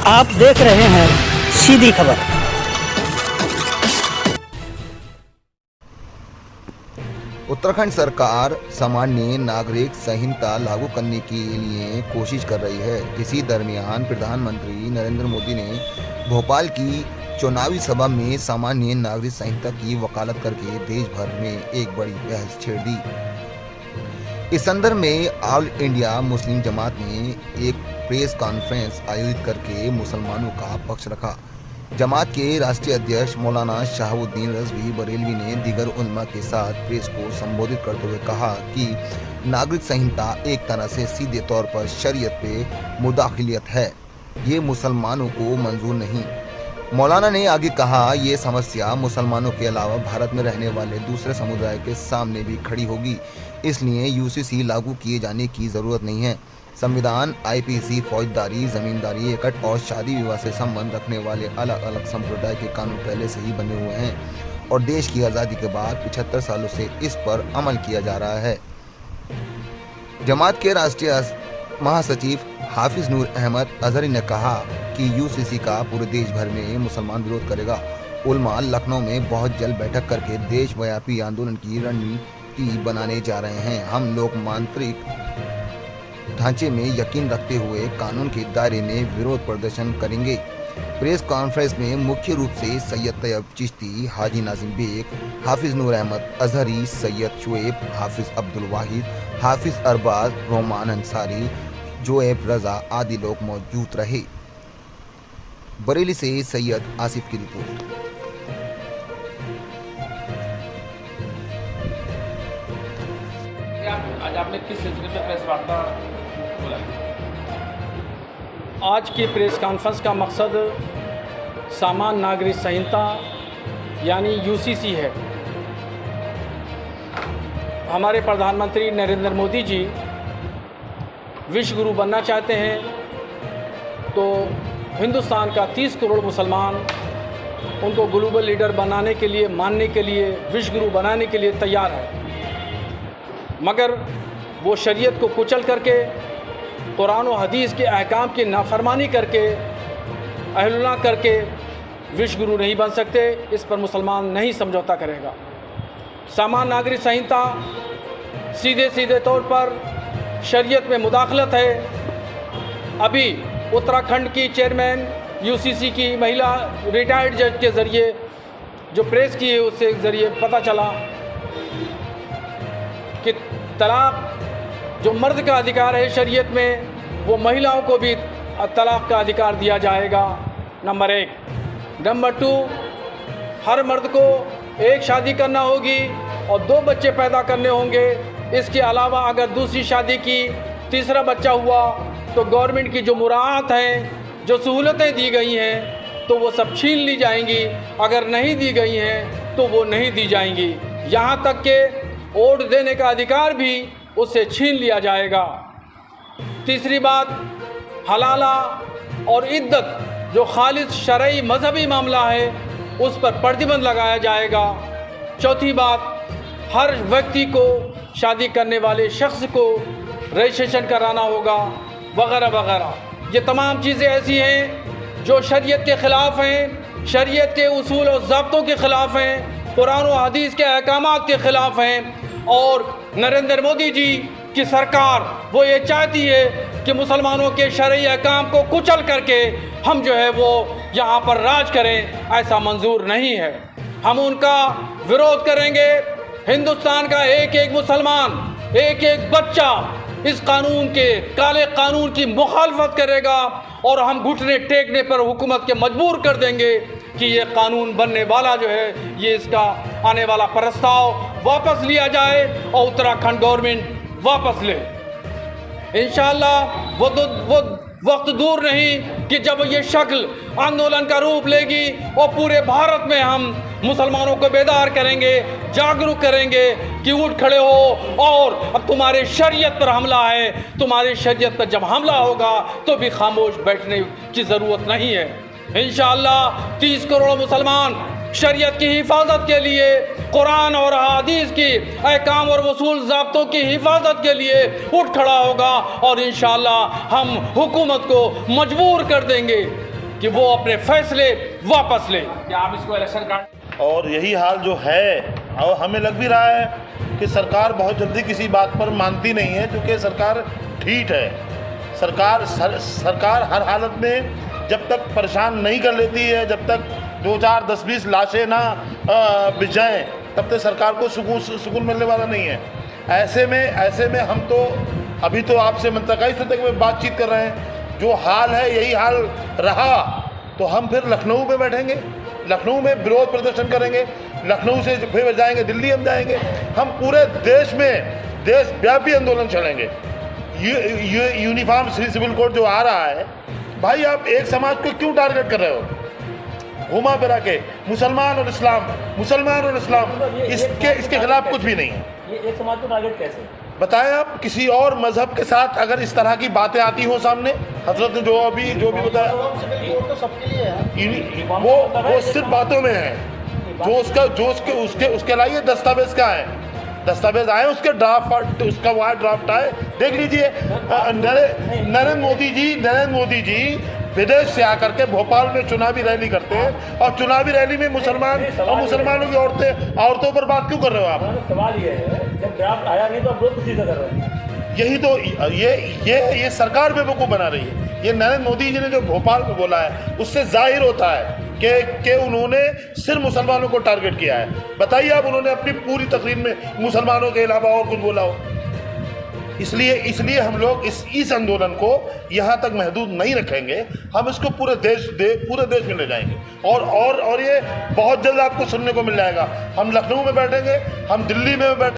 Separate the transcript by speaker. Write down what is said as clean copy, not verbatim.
Speaker 1: आप देख रहे हैं सीधी खबर।
Speaker 2: उत्तराखंड सरकार सामान्य नागरिक संहिता लागू करने के लिए कोशिश कर रही है। इसी दरमियान प्रधानमंत्री नरेंद्र मोदी ने भोपाल की चुनावी सभा में सामान्य नागरिक संहिता की वकालत करके देश भर में एक बड़ी बहस छेड़ दी। इस संदर्भ में ऑल इंडिया मुस्लिम जमात ने एक प्रेस कॉन्फ्रेंस आयोजित करके मुसलमानों का पक्ष रखा। जमात के राष्ट्रीय अध्यक्ष मौलाना शहाबुद्दीन रज़वी बरेलवी ने दीगर उलमा के साथ प्रेस को संबोधित करते हुए कहा कि नागरिक संहिता एक तरह से सीधे तौर पर शरीयत पे मुदाखिलियत है, ये मुसलमानों को मंजूर नहीं। मौलाना ने आगे कहा, ये समस्या मुसलमानों के अलावा भारत में रहने वाले दूसरे समुदाय के सामने भी खड़ी होगी, इसलिए यूसीसी लागू किए जाने की ज़रूरत नहीं है। संविधान, आईपीसी, फौजदारी, जमींदारी, एकट और शादी विवाह से संबंध रखने वाले अलग अलग संप्रदाय के कानून पहले से ही बने हुए हैं और देश की आज़ादी के बाद 75 सालों से इस पर अमल किया जा रहा है। जमात के राष्ट्रीय महासचिव हाफिज नूर अहमद अजहरी ने कहा कि यूसीसी का पूरे देश भर में मुसलमान विरोध करेगा। उलमा लखनऊ में बहुत जल्द बैठक करके देशव्यापी आंदोलन की रणनीति बनाने जा रहे हैं। हम लोकतांत्रिक ढांचे में यकीन रखते हुए कानून के दायरे में विरोध प्रदर्शन करेंगे। प्रेस कॉन्फ्रेंस में मुख्य रूप से सैयद तैयब चिश्ती, हाजी नाजिम बेग, हाफिज नूर अहमद अजहरी, सैयद शुएब, हाफिज अब्दुल वाहिद, हाफिज अरबाज, रोमान अंसारी, जोएब रजा आदि लोग मौजूद रहे। बरेली से सैयद आसिफ की रिपोर्ट।
Speaker 3: आज आपने किस सिलसिले में प्रेस वार्ता बुलाई? आज की प्रेस कॉन्फ्रेंस का मकसद सामान्य नागरिक संहिता यानी यूसीसी है। हमारे प्रधानमंत्री नरेंद्र मोदी जी विश्व गुरु बनना चाहते हैं, तो हिंदुस्तान का 30 करोड़ मुसलमान उनको ग्लोबल लीडर बनाने के लिए, मानने के लिए, विश्व गुरु बनाने के लिए तैयार है। मगर वो शरीयत को कुचल करके, कुरान और हदीस के अहकाम की नाफरमानी करके, अहलुल्लाह करके विश्व गुरु नहीं बन सकते। इस पर मुसलमान नहीं समझौता करेगा। सामान्य नागरिक संहिता सीधे सीधे तौर पर शरीयत में मुदाखलत है। अभी उत्तराखंड की चेयरमैन यूसीसी की महिला रिटायर्ड जज के ज़रिए जो प्रेस की है, उससे ज़रिए पता चला कि तलाक जो मर्द का अधिकार है शरीयत में, वो महिलाओं को भी तलाक का अधिकार दिया जाएगा। नंबर 1। नंबर 2, हर मर्द को एक शादी करना होगी और 2 बच्चे पैदा करने होंगे। इसके अलावा अगर दूसरी शादी की, तीसरा बच्चा हुआ तो गवर्नमेंट की जो मुराआत हैं, जो सहूलतें दी गई हैं, तो वो सब छीन ली जाएंगी। अगर नहीं दी गई हैं तो वो नहीं दी जाएंगी। यहाँ तक के वोट देने का अधिकार भी उससे छीन लिया जाएगा। तीसरी बात, हलाला और इद्दत जो खालिस शरई मजहबी मामला है, उस पर प्रतिबंध लगाया जाएगा। चौथी बात, हर व्यक्ति को, शादी करने वाले शख्स को रजिस्ट्रेशन कराना होगा, वगैरह वगैरह। ये तमाम चीज़ें ऐसी हैं जो शरीयत के ख़िलाफ़ हैं, शरीयत के उसूल और ज़ाब्तों के ख़िलाफ़ हैं, कुरान और हदीस के अहकामात के ख़िलाफ़ हैं। और नरेंद्र मोदी जी की सरकार वो ये चाहती है कि मुसलमानों के शरई अहकाम को कुचल करके हम जो है वो यहाँ पर राज करें। ऐसा मंजूर नहीं है। हम उनका विरोध करेंगे। हिंदुस्तान का एक एक मुसलमान, एक एक बच्चा इस कानून के, काले कानून की मुखालफत करेगा और हम घुटने टेकने पर हुकूमत के मजबूर कर देंगे कि ये कानून बनने वाला जो है, ये इसका आने वाला प्रस्ताव वापस लिया जाए और उत्तराखंड गवर्नमेंट वापस ले। इंशाअल्लाह वो वक्त दूर नहीं कि जब ये शक्ल आंदोलन का रूप लेगी और पूरे भारत में हम मुसलमानों को बेदार करेंगे, जागरूक करेंगे कि उठ खड़े हो और अब तुम्हारे शरीयत पर हमला है। तुम्हारी शरीयत पर जब हमला होगा तो भी खामोश बैठने की ज़रूरत नहीं है। इंशाअल्लाह 30 करोड़ मुसलमान शरीयत की हिफाजत के लिए, कुरान और हदीस की अहकाम और वसूल ज़ाब्तों की हिफाजत के लिए उठ खड़ा होगा और इंशाअल्लाह हम हुकूमत को मजबूर कर देंगे। कि वो अपने फैसले वापस ले। क्या आप इसको इलेक्शन कार्ड
Speaker 4: और यही हाल जो है, और हमें लग भी रहा है कि सरकार बहुत जल्दी किसी बात पर मानती नहीं है, क्योंकि सरकार ठीक है। सरकार हर हालत में जब तक परेशान नहीं कर लेती है, जब तक 2, 4, 10, 20 लाशें ना बिछ जाएँ, तब तक सरकार को सुकून मिलने वाला नहीं है। ऐसे में हम तो अभी तो आपसे मंतकाई सतह में बातचीत कर रहे हैं। जो हाल है यही हाल रहा तो हम फिर लखनऊ में बैठेंगे, लखनऊ में विरोध प्रदर्शन करेंगे, लखनऊ से फिर जाएंगे दिल्ली, हम जाएंगे, हम पूरे देश में देशव्यापी आंदोलन चलेंगे। ये यूनिफॉर्म सिविल कोड जो आ रहा है, भाई आप एक समाज को क्यों टारगेट कर रहे हो? घुमा फिरा के मुसलमान और इस्लाम, इसके खिलाफ कुछ भी नहीं है।
Speaker 5: ये एक समाज को टारगेट कैसे?
Speaker 4: बताएं आप, किसी और मजहब के साथ अगर इस तरह की बातें आती हो सामने, हजरत ने जो भी बताया,
Speaker 5: तो सबके लिए है।
Speaker 4: वो सिर्फ बातों में है। उसके लाइए दस्तावेज क्या है, दस्तावेज आए उसके ड्राफ्ट, उसका वहाँ ड्राफ्ट आए, देख लीजिए। नरेंद्र मोदी जी विदेश से आकर के भोपाल में चुनावी रैली करते हैं, और चुनावी रैली में मुसलमानों की औरतों पर बात क्यों कर रहे हो आप?
Speaker 5: सवाल ये है, जब ड्राफ्ट आया नहीं तो आप लोग किसी से कर रहे हैं।
Speaker 4: यही तो ये सरकार बेवकूफ़ बना रही है। ये नरेंद्र मोदी जी ने जो भोपाल में बोला है, उससे जाहिर होता है कि उन्होंने सिर्फ मुसलमानों को टारगेट किया है। बताइए आप, उन्होंने अपनी पूरी तकरीर में मुसलमानों के अलावा और कुछ बोला हो? इसलिए हम लोग इस आंदोलन को यहाँ तक महदूद नहीं रखेंगे, हम इसको पूरे देश में ले जाएंगे। और ये बहुत जल्द आपको सुनने को मिल जाएगा। हम लखनऊ में बैठेंगे, हम दिल्ली में बैठेंगे।